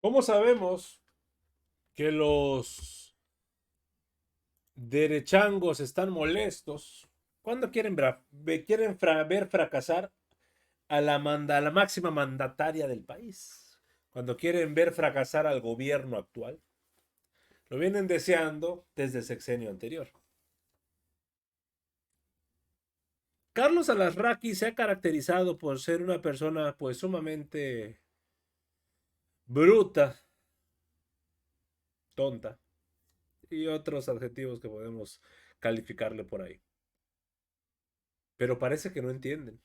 ¿Cómo sabemos que los derechangos están molestos cuando ver fracasar a la máxima mandataria del país? Cuando quieren ver fracasar al gobierno actual. Lo vienen deseando desde el sexenio anterior. Carlos Alasraqui se ha caracterizado por ser una persona pues sumamente bruta, tonta y otros adjetivos que podemos calificarle por ahí. Pero parece que no entienden.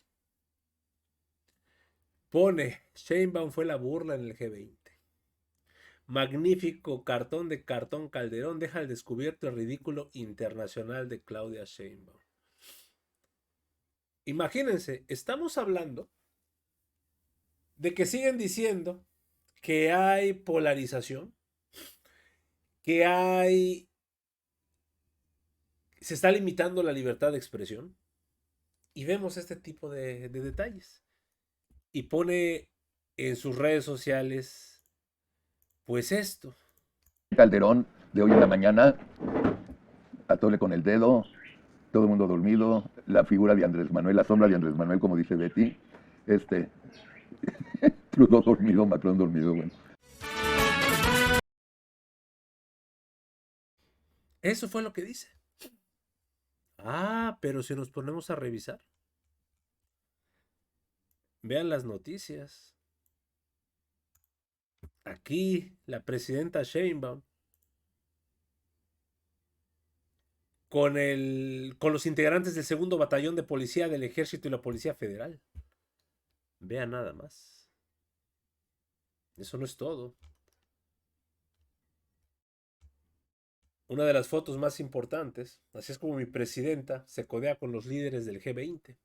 Pone, Sheinbaum fue la burla en el G20. Magnífico cartón de cartón Calderón deja al descubierto el ridículo internacional de Claudia Sheinbaum. Imagínense, estamos hablando de que siguen diciendo que hay polarización, que se está limitando la libertad de expresión y vemos este tipo de detalles. Y pone en sus redes sociales, pues esto. Calderón de hoy en la mañana, atole con el dedo, todo el mundo dormido, la figura de Andrés Manuel, la sombra de Andrés Manuel, como dice Betty, Trudeau dormido, Macron dormido, bueno. Eso fue lo que dice. Ah, pero si nos ponemos a revisar, vean las noticias. Aquí la presidenta Sheinbaum con los integrantes del segundo batallón de policía del ejército y la policía federal. Vean nada más. Eso no es todo. Una de las fotos más importantes, así es como mi presidenta se codea con los líderes del G20.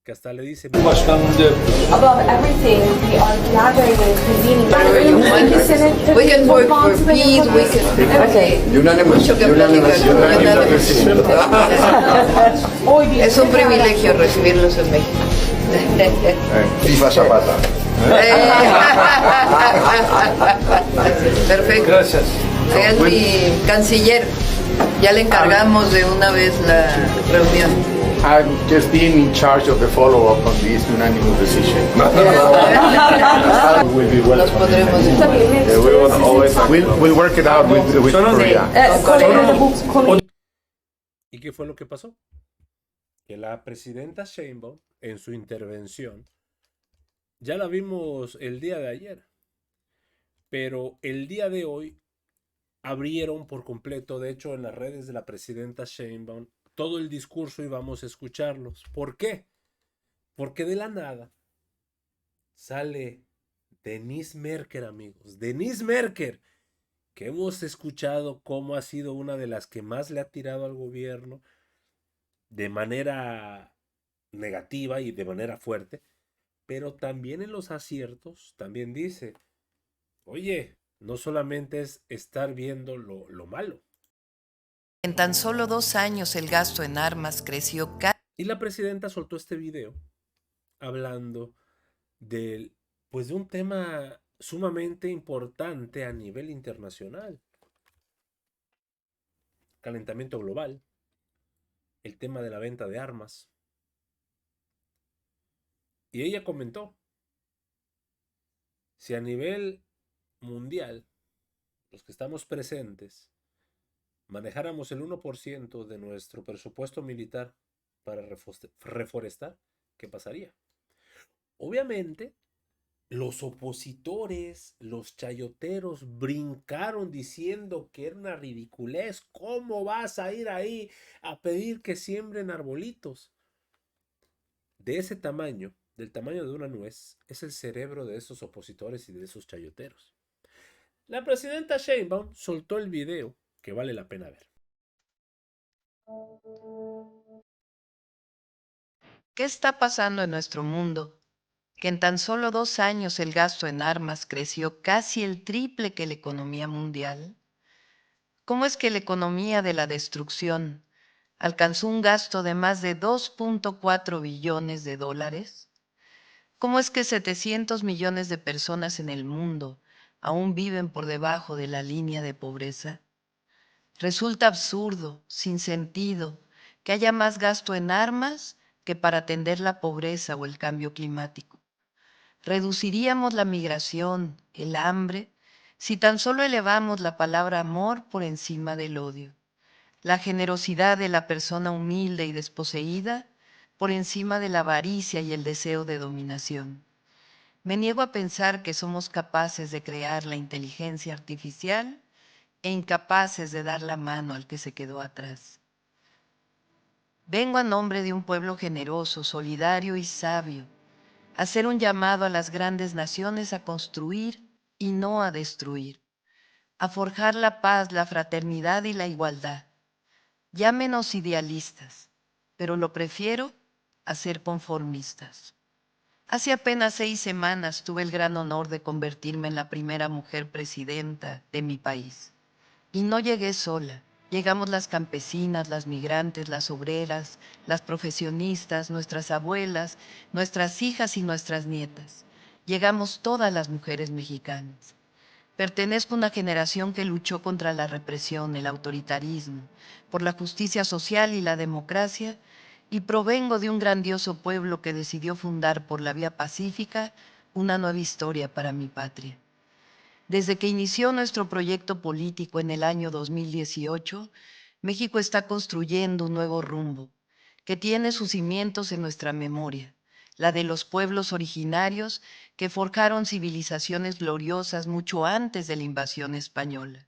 Que hasta le dice... Başkanım diyor. Above everything, we are collaborating, convening. We can work for peace, we can... Okay. Mucho que platicar. Es un privilegio recibirlos en México. FIFA Zapata. Perfecto. Gracias. Es mi canciller. Ya le encargamos de una vez la reunión. I'm just being in charge of the follow-up on this unanimous decision. We'll be Los podremos. We'll work it out with Korea. ¿Y qué fue lo que pasó? Que la presidenta Sheinbaum, en su intervención, ya la vimos el día de ayer, pero el día de hoy abrieron por completo, de hecho en las redes de la presidenta Sheinbaum, todo el discurso y vamos a escucharlos. ¿Por qué? Porque de la nada sale Denise Merker, amigos. Denise Merker, que hemos escuchado cómo ha sido una de las que más le ha tirado al gobierno de manera negativa y de manera fuerte, pero también en los aciertos, también dice, oye, no solamente es estar viendo lo malo. En tan solo 2 años el gasto en armas creció Y la presidenta soltó este video hablando pues de un tema sumamente importante a nivel internacional. Calentamiento global, el tema de la venta de armas. Y ella comentó, si a nivel mundial, los que estamos presentes, manejáramos el 1% de nuestro presupuesto militar para reforestar, ¿qué pasaría? Obviamente, los opositores, los chayoteros, brincaron diciendo que era una ridiculez. ¿Cómo vas a ir ahí a pedir que siembren arbolitos? De ese tamaño, del tamaño de una nuez, es el cerebro de esos opositores y de esos chayoteros. La presidenta Sheinbaum soltó el video que vale la pena ver. ¿Qué está pasando en nuestro mundo? Que en tan solo 2 años el gasto en armas creció casi el triple que la economía mundial. ¿Cómo es que la economía de la destrucción alcanzó un gasto de más de 2.4 billones de dólares? ¿Cómo es que 700 millones de personas en el mundo aún viven por debajo de la línea de pobreza? Resulta absurdo, sin sentido, que haya más gasto en armas que para atender la pobreza o el cambio climático. Reduciríamos la migración, el hambre, si tan solo elevamos la palabra amor por encima del odio, la generosidad de la persona humilde y desposeída por encima de la avaricia y el deseo de dominación. Me niego a pensar que somos capaces de crear la inteligencia artificial e incapaces de dar la mano al que se quedó atrás. Vengo a nombre de un pueblo generoso, solidario y sabio, a hacer un llamado a las grandes naciones a construir y no a destruir, a forjar la paz, la fraternidad y la igualdad. Llámenos idealistas, pero lo prefiero a ser conformistas. Hace apenas 6 semanas tuve el gran honor de convertirme en la primera mujer presidenta de mi país. Y no llegué sola. Llegamos las campesinas, las migrantes, las obreras, las profesionistas, nuestras abuelas, nuestras hijas y nuestras nietas. Llegamos todas las mujeres mexicanas. Pertenezco a una generación que luchó contra la represión, el autoritarismo, por la justicia social y la democracia, y provengo de un grandioso pueblo que decidió fundar por la vía pacífica una nueva historia para mi patria. Desde que inició nuestro proyecto político en el año 2018, México está construyendo un nuevo rumbo, que tiene sus cimientos en nuestra memoria, la de los pueblos originarios que forjaron civilizaciones gloriosas mucho antes de la invasión española,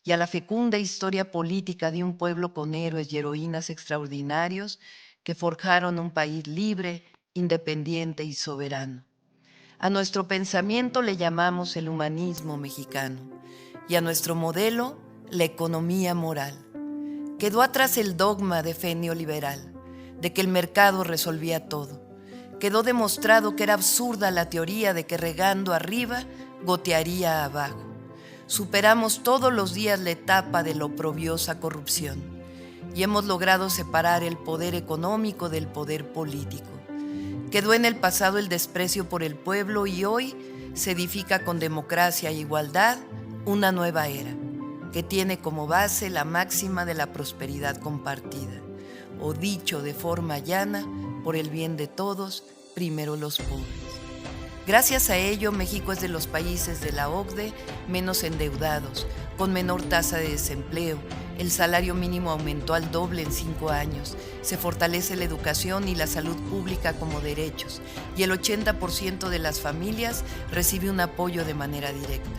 y a la fecunda historia política de un pueblo con héroes y heroínas extraordinarios que forjaron un país libre, independiente y soberano. A nuestro pensamiento le llamamos el humanismo mexicano y a nuestro modelo la economía moral. Quedó atrás el dogma de fe neoliberal, de que el mercado resolvía todo. Quedó demostrado que era absurda la teoría de que regando arriba gotearía abajo. Superamos todos los días la etapa de la oprobiosa corrupción y hemos logrado separar el poder económico del poder político. Quedó en el pasado el desprecio por el pueblo y hoy se edifica con democracia e igualdad una nueva era, que tiene como base la máxima de la prosperidad compartida, o dicho de forma llana, por el bien de todos, primero los pobres. Gracias a ello, México es de los países de la OCDE menos endeudados, con menor tasa de desempleo. El salario mínimo aumentó al doble en 5 años. Se fortalece la educación y la salud pública como derechos, y el 80% de las familias recibe un apoyo de manera directa.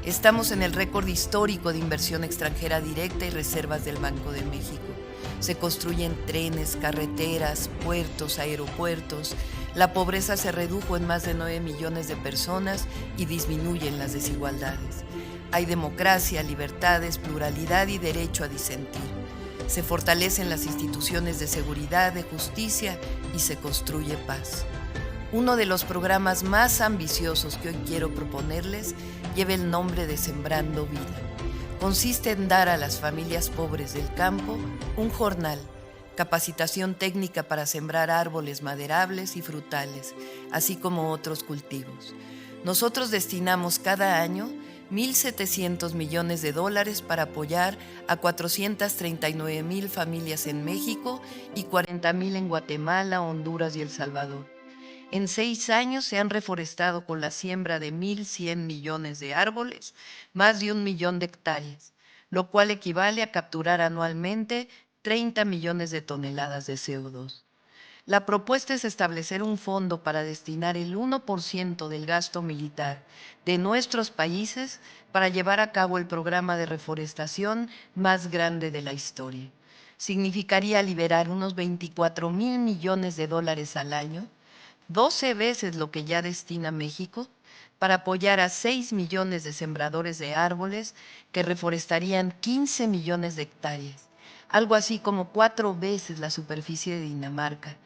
Estamos en el récord histórico de inversión extranjera directa y reservas del Banco de México. Se construyen trenes, carreteras, puertos, aeropuertos. La pobreza se redujo en más de 9 millones de personas y disminuyen las desigualdades. Hay democracia, libertades, pluralidad y derecho a disentir. Se fortalecen las instituciones de seguridad, de justicia y se construye paz. Uno de los programas más ambiciosos que hoy quiero proponerles lleva el nombre de Sembrando Vida. Consiste en dar a las familias pobres del campo un jornal, capacitación técnica para sembrar árboles maderables y frutales, así como otros cultivos. Nosotros destinamos cada año $1,700 millones para apoyar a 439,000 familias en México y 40,000 en Guatemala, Honduras y El Salvador. En 6 años se han reforestado con la siembra de 1,100 millones de árboles, más de 1 millón de hectáreas, lo cual equivale a capturar anualmente 30 millones de toneladas de CO2. La propuesta es establecer un fondo para destinar el 1% del gasto militar de nuestros países para llevar a cabo el programa de reforestación más grande de la historia. Significaría liberar unos 24,000 millones de dólares al año, 12 veces lo que ya destina México, para apoyar a 6 millones de sembradores de árboles que reforestarían 15 millones de hectáreas, algo así como 4 veces la superficie de Dinamarca,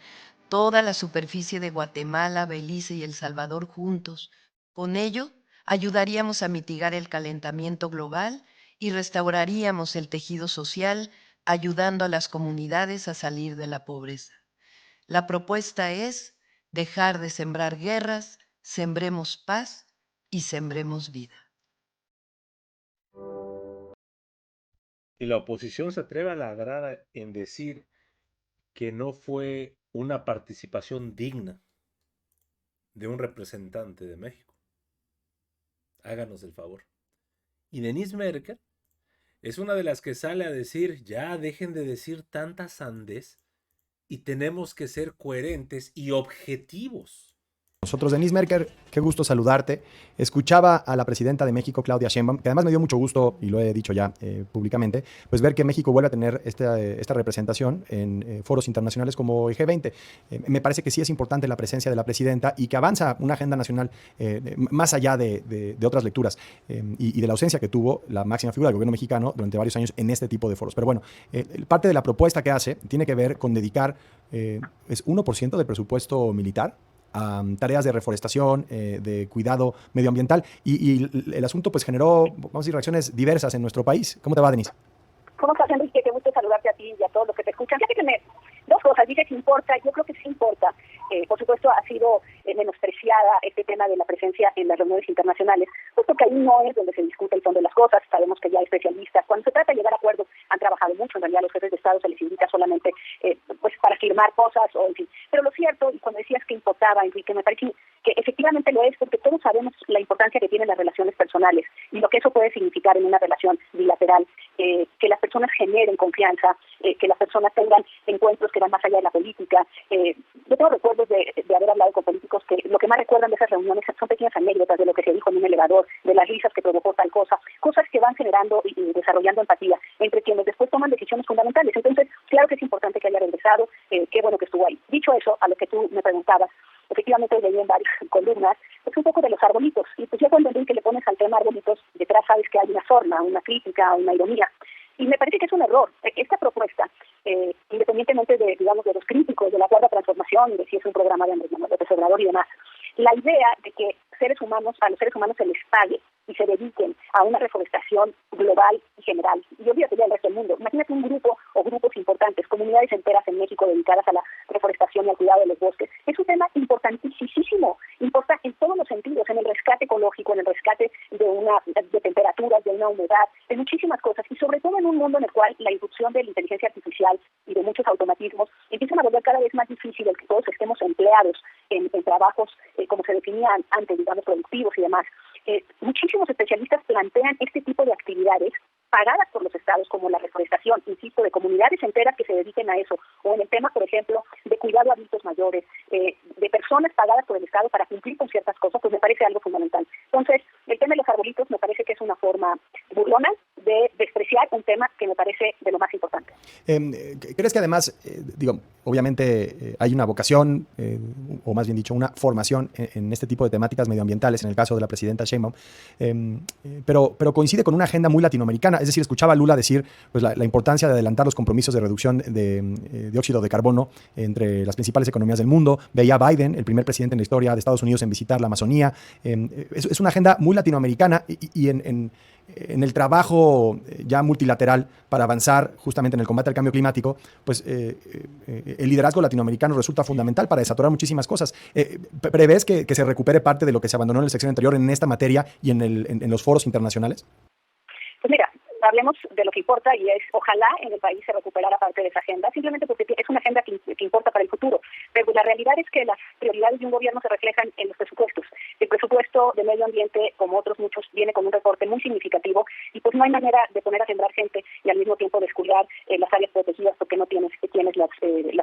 toda la superficie de Guatemala, Belice y El Salvador juntos. Con ello, ayudaríamos a mitigar el calentamiento global y restauraríamos el tejido social, ayudando a las comunidades a salir de la pobreza. La propuesta es dejar de sembrar guerras, sembremos paz y sembremos vida. Y la oposición se atreve a ladrar en decir que no fue una participación digna de un representante de México. Háganos el favor. Y Denise Merker es una de las que sale a decir, ya dejen de decir tanta sandez y tenemos que ser coherentes y objetivos. Nosotros, Denise Merker, qué gusto saludarte. Escuchaba a la presidenta de México, Claudia Sheinbaum, que además me dio mucho gusto, y lo he dicho ya públicamente, pues ver que México vuelve a tener esta representación en foros internacionales como el G20. Me parece que sí es importante la presencia de la presidenta y que avanza una agenda nacional más allá de otras lecturas y de la ausencia que tuvo la máxima figura del gobierno mexicano durante varios años en este tipo de foros. Pero bueno, parte de la propuesta que hace tiene que ver con dedicar es 1% del presupuesto militar a tareas de reforestación, de cuidado medioambiental y el asunto pues generó, vamos a decir, reacciones diversas en nuestro país. ¿Cómo te va, Denise? ¿Cómo estás, Enrique? Qué gusto saludarte a ti y a todos los que te escuchan. Fíjate que dos cosas. Dice que importa, yo creo que sí importa. Por supuesto, ha sido menospreciada este tema de la presencia en las reuniones internacionales, puesto que ahí no es donde se discute el fondo de las cosas. Sabemos que ya hay especialistas. Cuando se trata de llegar a acuerdos, han trabajado mucho. En realidad, los jefes de Estado se les invita solamente pues para firmar cosas o en fin. Pero lo cierto, y cuando decías que importaba, Enrique, me parece que efectivamente lo es, porque todos sabemos la importancia que tienen las relaciones personales y lo que eso puede significar en una relación bilateral, que las personas generen confianza, que las personas tengan encuentros que van más allá de la política. Yo tengo recuerdos de haber hablado con políticos que lo que más recuerdan de esas reuniones son pequeñas anécdotas de lo que se dijo en un elevador, de las risas que provocó tal cosa, cosas que van generando y desarrollando empatía entre quienes después toman decisiones fundamentales. Entonces, claro que es importante que haya regresado, qué bueno que estuvo ahí. Dicho eso, a lo que tú me preguntabas, efectivamente leí en varias columnas, pues un poco de los arbolitos, y pues ya cuando vi que le pones al tema arbolitos, detrás sabes que hay una sorna, una crítica, una ironía, y me parece que es un error. Esta propuesta, independientemente de, digamos, de los críticos de la Cuarta Transformación, de si es un programa de Andrés Manuel López Obrador y demás, la idea de que a los seres humanos se les pague y se dediquen a una reforestación global y general, y olvídate ya del resto del mundo. Imagínate un grupo o grupos importantes, comunidades enteras en México dedicadas a la reforestación y al cuidado de los bosques. Es un tema importantísimo, importa en todos los sentidos, en el rescate ecológico, en el rescate de temperaturas, de una humedad, de muchísimas cosas, y sobre todo en un mundo en el cual la irrupción de la inteligencia artificial y de muchos automatismos empiezan a volver cada vez más difícil el que todos estemos empleados en trabajos como se definían antes, digamos, productivos y demás. Muchísimos especialistas plantean este tipo de actividades pagadas por los estados, como la reforestación, insisto, de comunidades enteras que se dediquen a eso, o en el tema, por ejemplo, de cuidado a adultos mayores, de personas pagadas por el Estado para cumplir con ciertas cosas, pues me parece algo fundamental. Entonces, el tema de los arbolitos me parece que es una forma burlona de despreciar un tema que me parece de lo más importante. ¿Crees que además, obviamente hay una vocación, o más bien dicho, una formación en este tipo de temáticas medioambientales, en el caso de la presidenta Sheinbaum, pero coincide con una agenda muy latinoamericana? Es decir, escuchaba a Lula decir pues, la importancia de adelantar los compromisos de reducción de dióxido de carbono entre las principales economías del mundo. Veía a Biden, el primer presidente en la historia de Estados Unidos, en visitar la Amazonía. Es una agenda muy latinoamericana y en el trabajo ya multilateral para avanzar justamente en el combate al cambio climático, pues el liderazgo latinoamericano resulta fundamental para desatorar muchísimas cosas. ¿Prevés que se recupere parte de lo que se abandonó en el sexenio anterior en esta materia y en los foros internacionales? Pues mira, hablemos de lo que importa y es, ojalá en el país se recuperara parte de esa agenda, simplemente porque es una agenda que importa para el futuro. Pero la realidad es que las prioridades de un gobierno se reflejan en los presupuestos. El presupuesto de medio ambiente, como otros muchos, viene con un recorte muy significativo y pues no hay manera de poner a sembrar gente y al mismo tiempo descuidar las áreas protegidas porque no tienes quienes las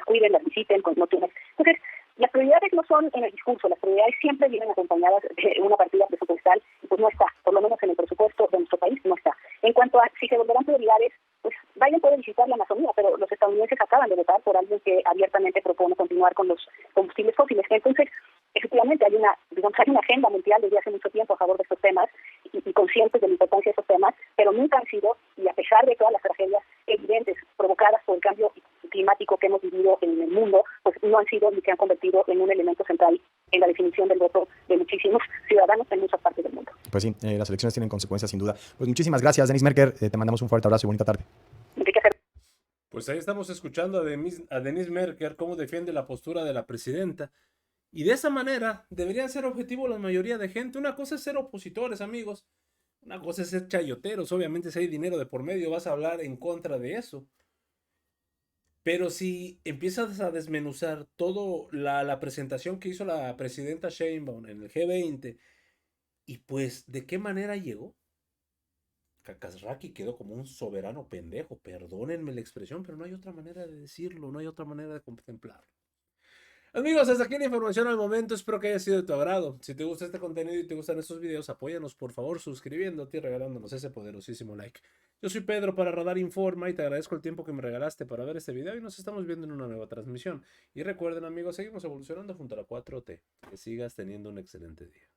cuiden, las visiten, pues no tienes. Entonces, las prioridades no son en el discurso, las prioridades siempre vienen acompañadas de una partida presupuestal y pues no está, por lo menos en el presupuesto de nuestro país no está. En cuanto a si se volverán prioridades, pues Biden puede visitar la Amazonía, pero los estadounidenses acaban de votar por alguien que abiertamente propone continuar con los combustibles fósiles. Entonces, efectivamente hay una agenda mundial desde hace mucho tiempo a favor de estos temas y conscientes de la importancia de esos temas, pero nunca han sido, y a pesar de todas las tragedias evidentes provocadas por el cambio climático que hemos vivido en el mundo, pues no han sido ni se han convertido en un elemento central en la definición del voto de muchísimos ciudadanos en muchas partes del mundo. Pues sí, las elecciones tienen consecuencias sin duda. Pues muchísimas gracias, Denise Merker. Te mandamos un fuerte abrazo y bonita tarde. Pues ahí estamos escuchando a Denise Merker cómo defiende la postura de la presidenta Y de esa manera deberían ser objetivos la mayoría de gente. Una cosa es ser opositores, amigos. Una cosa es ser chayoteros. Obviamente si hay dinero de por medio vas a hablar en contra de eso. Pero si empiezas a desmenuzar toda la presentación que hizo la presidenta Sheinbaum en el G20 y pues de qué manera llegó. Kakazraki quedó como un soberano pendejo. Perdónenme la expresión, pero no hay otra manera de decirlo, no hay otra manera de contemplarlo. Amigos, hasta aquí la información al momento. Espero que haya sido de tu agrado. Si te gusta este contenido y te gustan estos videos, apóyanos por favor suscribiéndote y regalándonos ese poderosísimo like. Yo soy Pedro para Radar Informa y te agradezco el tiempo que me regalaste para ver este video y nos estamos viendo en una nueva transmisión. Y recuerden, amigos, seguimos evolucionando junto a la 4T. Que sigas teniendo un excelente día.